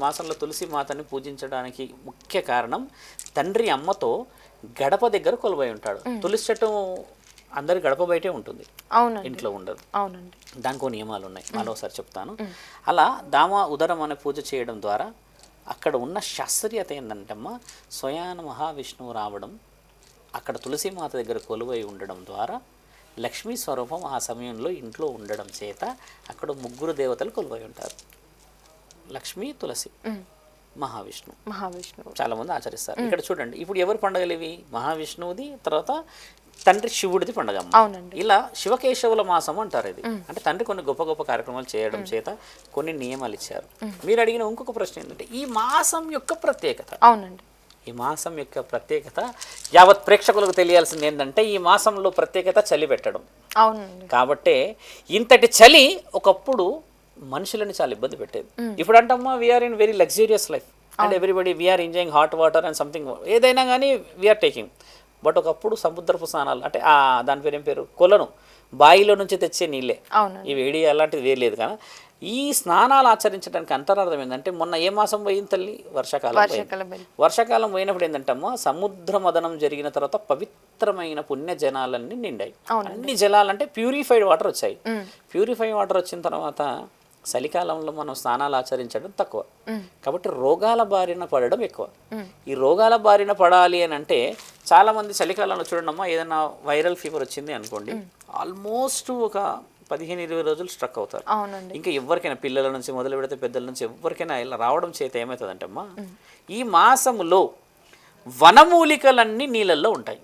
మాసంలో తులసి మాతని పూజించడానికి ముఖ్య కారణం తండ్రి అమ్మతో గడప దగ్గర కొలువై ఉంటాడు. తులసి చెట్టు అందరి గడప బయటే ఉంటుంది, ఇంట్లో ఉండదు. దానికో నియమాలు ఉన్నాయి, మరోసారి చెప్తాను. అలా దామ ఉదరం అనే పూజ చేయడం ద్వారా అక్కడ ఉన్న శాస్త్రీయత ఏంటంటమ్మా, స్వయాన మహావిష్ణువు రావడం, అక్కడ తులసి మాత దగ్గర కొలువై ఉండడం ద్వారా లక్ష్మీ స్వరూపం ఆ సమయంలో ఇంట్లో ఉండడం చేత అక్కడ ముగ్గురు దేవతలు కొలువై ఉంటారు. లక్ష్మీ, తులసి, మహావిష్ణువు చాలా మంది ఆచరిస్తారు. ఇక్కడ చూడండి, ఇప్పుడు ఎవరు పండుగలు ఇవి? మహావిష్ణువుది, తర్వాత తండ్రి శివుడిది పండుగ. ఇలా శివకేశవుల మాసం అంటారు ఇది. అంటే తండ్రి కొన్ని గొప్ప గొప్ప కార్యక్రమాలు చేయడం చేత కొన్ని నియమాలు ఇచ్చారు. మీరు అడిగిన ఇంకొక ప్రశ్న ఏంటంటే ఈ మాసం యొక్క ప్రత్యేకత. అవునండి, ఈ మాసం యొక్క ప్రత్యేకత యావత్ ప్రేక్షకులకు తెలియాల్సింది ఏంటంటే ఈ మాసంలో ప్రత్యేకత చలి పెట్టడం. అవునండి, కాబట్టే ఇంతటి చలి ఒకప్పుడు మనుషులని చాలా ఇబ్బంది పెట్టేది. ఇప్పుడు అంటమ్మా we are in very luxurious life and everybody we are enjoying hot water and something, ఏదైనా కానీ వీఆర్ టేకింగ్. బట్ ఒకప్పుడు సముద్రపు స్నానాలు అంటే దాని పేరు ఏం పేరు, కొలను, బావిలో నుంచి తెచ్చే నీళ్ళే, ఈ వేడి అలాంటిది వేయలేదు. కానీ ఈ స్నానాలు ఆచరించడానికి అంతరార్థం ఏంటంటే మొన్న ఏ మాసం పోయింది తల్లి? వర్షాకాలం పోయినప్పుడు ఏంటంటమ్మా సముద్ర మదనం జరిగిన తర్వాత పవిత్రమైన పుణ్య జలాలన్నీ నిండాయి. అన్ని జలాలంటే ప్యూరిఫైడ్ వాటర్ వచ్చాయి. ప్యూరిఫైడ్ వాటర్ వచ్చిన తర్వాత చలికాలంలో మనం స్నానాలు ఆచరించడం తక్కువ, కాబట్టి రోగాల బారిన పడడం ఎక్కువ. ఈ రోగాల బారిన పడాలి అని అంటే చాలామంది చలికాలంలో చూడండమ్మా, ఏదైనా వైరల్ ఫీవర్ వచ్చింది అనుకోండి, ఆల్మోస్ట్ ఒక 15-20 రోజులు స్ట్రక్ అవుతారు. ఇంకా ఎవరికైనా పిల్లల నుంచి మొదలు పెడితే పెద్దల నుంచి ఎవరికైనా ఇలా రావడం చేత ఏమవుతుందంటే అమ్మా, ఈ మాసములో వనమూలికలన్నీ నీళ్ళల్లో ఉంటాయి.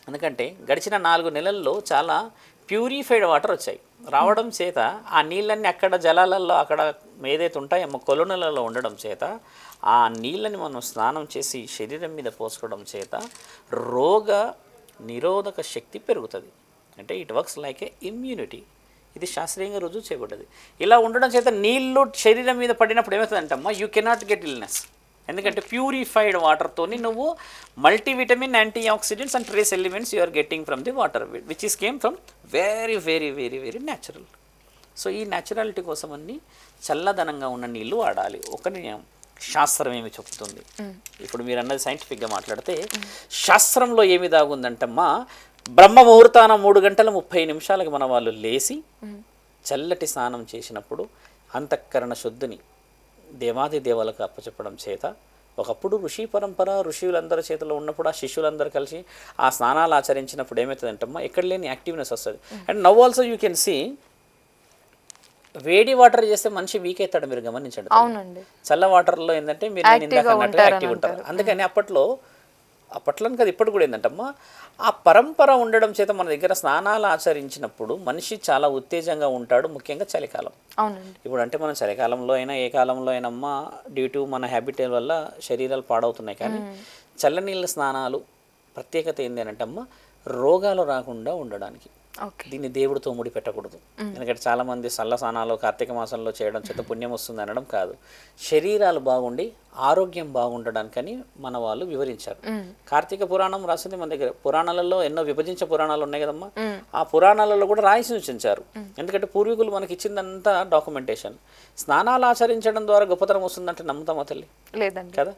ఎందుకంటే గడిచిన 4 నెలల్లో చాలా ప్యూరిఫైడ్ వాటర్ వచ్చాయి. రావడం చేత ఆ నీళ్ళన్నీ అక్కడ జలాలలో అక్కడ ఏదైతే ఉంటాయో కొలనులలో ఉండడం చేత ఆ నీళ్ళని మనం స్నానం చేసి శరీరం మీద పోసుకోవడం చేత రోగ నిరోధక శక్తి పెరుగుతుంది. అంటే it works like A immunity. ఇది శాస్త్రీయంగా రుజువు చేయబడ్డది. ఇలా ఉండడం చేత నీళ్ళు శరీరం మీద పడినప్పుడు ఏమవుతుందంటమ్మా, యూ కెనాట్ గెట్ ఇల్నెస్. ఎందుకంటే ప్యూరిఫైడ్ వాటర్తోని నువ్వు multivitamin, antioxidants and trace elements you are getting from the water which is came from very very very very natural. So ఈ న్యాచురాలిటీ కోసం అన్ని చల్లదనంగా ఉన్న నీళ్ళు వాడాలి. ఒకటి శాస్త్రం ఏమి చెప్తుంది, ఇప్పుడు మీరు అన్నది సైంటిఫిక్గా మాట్లాడితే శాస్త్రంలో ఏమి దాగుందంటమ్మా, బ్రహ్మ ముహూర్తాన 3 గంటల 30 నిమిషాలకి మన వాళ్ళు లేచి చల్లటి స్నానం చేసినప్పుడు అంతఃకరణ శుద్ధిని దేవాది దేవాలకు అప్పచెప్పడం చేత ఒకప్పుడు ఋషి పరంపర ఋషులందరి చేతిలో ఉన్నప్పుడు ఆ శిష్యులందరూ కలిసి ఆ స్నానాలు ఆచరించినప్పుడు ఏమవుతుందంటమ్మా, ఎక్కడ లేని యాక్టివ్నెస్ వస్తుంది. And now also you can see వేడి వాటర్ చేస్తే మనిషి వీక్ అవుతాడు. మీరు గమనించండి, చల్ల వాటర్లో ఏంటంటే మీరు యాక్టివ్ ఉంటారు. అందుకని అప్పట్లో కదా ఇప్పటి కూడా ఏంటంటమ్మా, ఆ పరంపర ఉండడం చేత మన దగ్గర స్నానాలు ఆచరించినప్పుడు మనిషి చాలా ఉత్తేజంగా ఉంటాడు, ముఖ్యంగా చలికాలం. ఇప్పుడు అంటే మనం చలికాలంలో అయినా ఏ కాలంలో అయినమ్మా డ్యూ టు మన హ్యాబిట్ వల్ల శరీరాలు పాడవుతున్నాయి. కానీ చల్లనీళ్ళ స్నానాలు ప్రత్యేకత ఏంటి అని అంటే అమ్మా, రోగాలు రాకుండా ఉండడానికి. దీన్ని దేవుడితో ముడి పెట్టకూడదు. ఎందుకంటే చాలామంది చల్ల స్నానాలు కార్తీక మాసంలో చేయడం చేత పుణ్యం వస్తుంది అనడం కాదు, శరీరాలు బాగుండి ఆరోగ్యం బాగుండడానికని మన వాళ్ళు వివరించారు. కార్తీక పురాణం రాసింది మన దగ్గర. పురాణాలలో ఎన్నో విభజించే పురాణాలు ఉన్నాయి కదమ్మా, ఆ పురాణాలలో కూడా రాసి ఉంచారు. ఎందుకంటే పూర్వీకులు మనకి ఇచ్చిందంతా డాక్యుమెంటేషన్. స్నానాలు ఆచరించడం ద్వారా గొప్పతనం వస్తుందంటే నమ్ముతామా తల్లి? లేదండి కదా.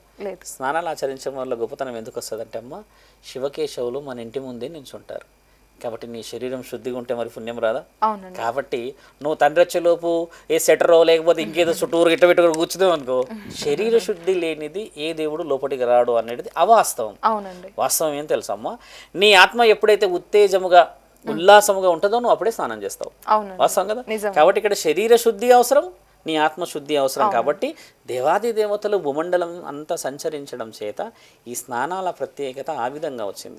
స్నానాలు ఆచరించడం వల్ల గొప్పతనం ఎందుకు వస్తుందంటే అమ్మ, శివకేశవులు మన ఇంటి ముందే నిల్చుంటారు. కాబట్టి నీ శరీరం శుద్ధిగా ఉంటే మరి పుణ్యం రాదా? కాబట్టి నువ్వు తండ్రి వచ్చేలోపు ఏ సెటరో లేకపోతే ఇంకేదో చుట్టూరు గిట్ట పెట్టుకుని కూర్చుదాం అనుకో, శరీర శుద్ధి లేనిది ఏ దేవుడు లోపలికి రాడు అనేది అవాస్తవం. వాస్తవం ఏం తెలుసమ్మా, నీ ఆత్మ ఎప్పుడైతే ఉత్తేజముగా ఉల్లాసముగా ఉంటుందో నువ్వు అప్పుడే స్నానం చేస్తావు. వాస్తవం కదా. కాబట్టి ఇక్కడ శరీర శుద్ధి అవసరం, నీ ఆత్మశుద్ధి అవసరం. కాబట్టి దేవాది దేవతలు భూమండలం అంతా సంచరించడం చేత ఈ స్నానాల ప్రత్యేకత ఆ విధంగా వచ్చింది.